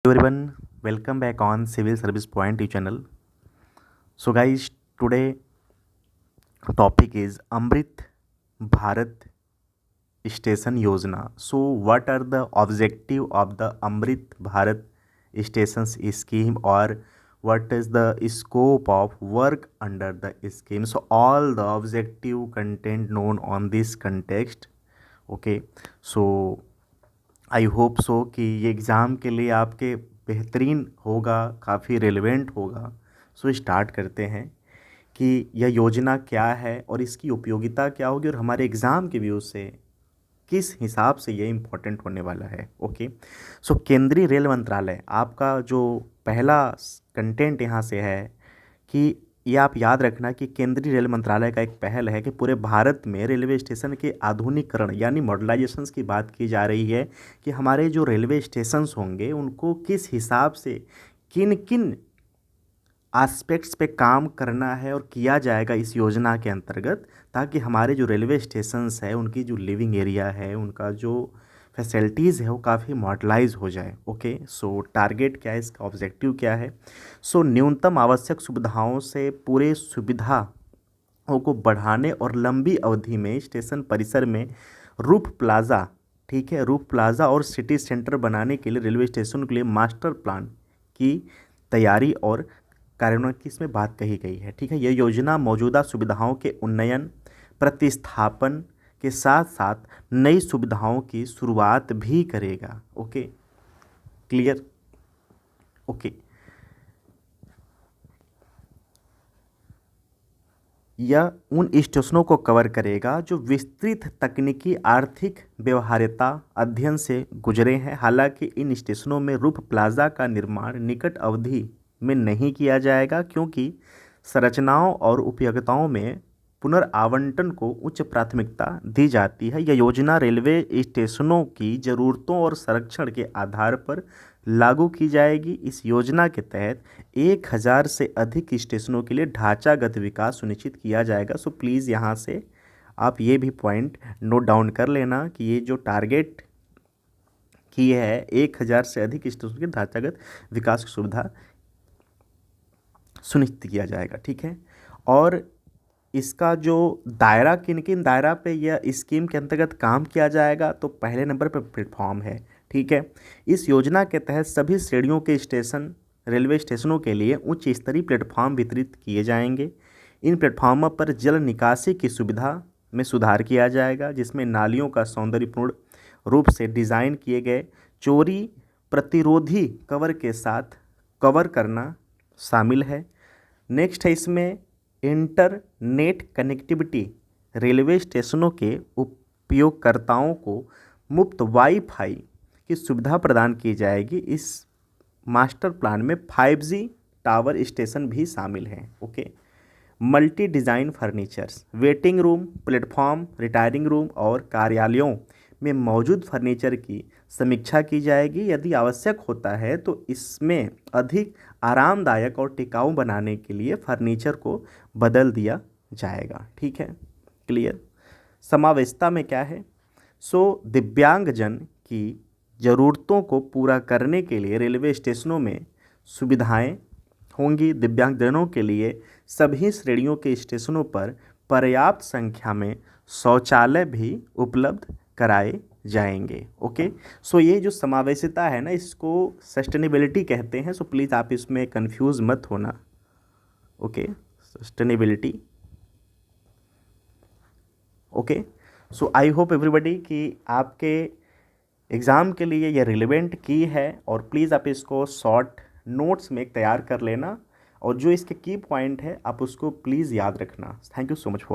Everyone, welcome back on Civil Service Point channel. So guys, today topic is Amrit Bharat Station Yojana. So what are the objective of the Amrit Bharat Stations scheme, or what is the scope of work under the scheme? So all the objective content known on this context. Okay, so I hope so कि ये exam के लिए आपके बेहतरीन होगा, काफ़ी relevant होगा। So start करते हैं कि यह योजना क्या है और इसकी उपयोगिता क्या होगी और हमारे एग्ज़ाम के व्यू से किस हिसाब से ये इम्पोर्टेंट होने वाला है। ओके, सो केंद्रीय रेल मंत्रालय, आपका जो पहला कंटेंट यहाँ से है कि ये आप याद रखना कि केंद्रीय रेल मंत्रालय का एक पहल है कि पूरे भारत में रेलवे स्टेशन के आधुनिकीकरण यानी मॉडर्नाइजेशंस की बात की जा रही है कि हमारे जो रेलवे स्टेशंस होंगे उनको किस हिसाब से किन किन एस्पेक्ट्स पे काम करना है और किया जाएगा इस योजना के अंतर्गत, ताकि हमारे जो रेलवे स्टेशंस है उनकी जो लिविंग एरिया है, उनका जो फैसिलिटीज़ है वो काफ़ी मॉडलाइज हो जाए। ओके, सो टारगेट क्या है, इसका ऑब्जेक्टिव क्या है? सो न्यूनतम आवश्यक सुविधाओं से पूरे सुविधाओं को बढ़ाने और लंबी अवधि में स्टेशन परिसर में रूफ प्लाज़ा, ठीक है, रूफ प्लाज़ा और सिटी सेंटर बनाने के लिए रेलवे स्टेशन के लिए मास्टर प्लान की तैयारी और कार्यान्वयन की इसमें बात कही गई है। ठीक है, यह योजना मौजूदा सुविधाओं के उन्नयन, प्रतिस्थापन के साथ साथ नई सुविधाओं की शुरुआत भी करेगा। Okay, clear? ओके, यह उन स्टेशनों को कवर करेगा जो विस्तृत तकनीकी आर्थिक व्यवहार्यता अध्ययन से गुजरे हैं। हालांकि इन स्टेशनों में रूफ प्लाजा का निर्माण निकट अवधि में नहीं किया जाएगा, क्योंकि संरचनाओं और उपयोगिताओं में पुनर्आवंटन को उच्च प्राथमिकता दी जाती है। यह योजना रेलवे स्टेशनों की ज़रूरतों और संरक्षण के आधार पर लागू की जाएगी। इस योजना के तहत 1000 से अधिक स्टेशनों के लिए ढांचागत विकास सुनिश्चित किया जाएगा। सो प्लीज़ यहाँ से आप ये भी पॉइंट नोट डाउन कर लेना कि ये जो टारगेट की है 1000 से अधिक स्टेशनों के ढांचागत विकास की सुविधा सुनिश्चित किया जाएगा। ठीक है, और इसका जो दायरा किन किन दायरा पे यह स्कीम के अंतर्गत काम किया जाएगा, तो पहले नंबर पर प्लेटफॉर्म है। ठीक है, इस योजना के तहत सभी श्रेणियों के स्टेशन रेलवे स्टेशनों के लिए उच्च स्तरीय प्लेटफॉर्म वितरित किए जाएंगे। इन प्लेटफॉर्मों पर जल निकासी की सुविधा में सुधार किया जाएगा, जिसमें नालियों का सौंदर्यपूर्ण रूप से डिज़ाइन किए गए चोरी प्रतिरोधी कवर के साथ कवर करना शामिल है। नेक्स्ट है इसमें इंटरनेट कनेक्टिविटी, रेलवे स्टेशनों के उपयोगकर्ताओं को मुफ्त वाईफाई की सुविधा प्रदान की जाएगी। इस मास्टर प्लान में 5G टावर स्टेशन भी शामिल हैं। Okay, multi design furnitures, waiting room, platform, retiring room और कार्यालयों में मौजूद फर्नीचर की समीक्षा की जाएगी। यदि आवश्यक होता है तो इसमें अधिक आरामदायक और टिकाऊ बनाने के लिए फर्नीचर को बदल दिया जाएगा। ठीक है, क्लियर? समावेशिता में क्या है? सो दिव्यांगजन की ज़रूरतों को पूरा करने के लिए रेलवे स्टेशनों में सुविधाएं होंगी। दिव्यांगजनों के लिए सभी श्रेणियों के स्टेशनों पर पर्याप्त संख्या में शौचालय भी उपलब्ध कराए जाएंगे। ओके, सो ये जो समावेशिता है ना, इसको सस्टेनेबिलिटी कहते हैं। सो प्लीज़ आप इसमें कंफ्यूज मत होना। Okay, sustainability. Okay, so I hope everybody कि आपके एग्ज़ाम के लिए ये रिलेवेंट की है, और प्लीज़ आप इसको शॉर्ट नोट्स में तैयार कर लेना, और जो इसके की पॉइंट है आप उसको प्लीज़ याद रखना। Thank you so much for watching.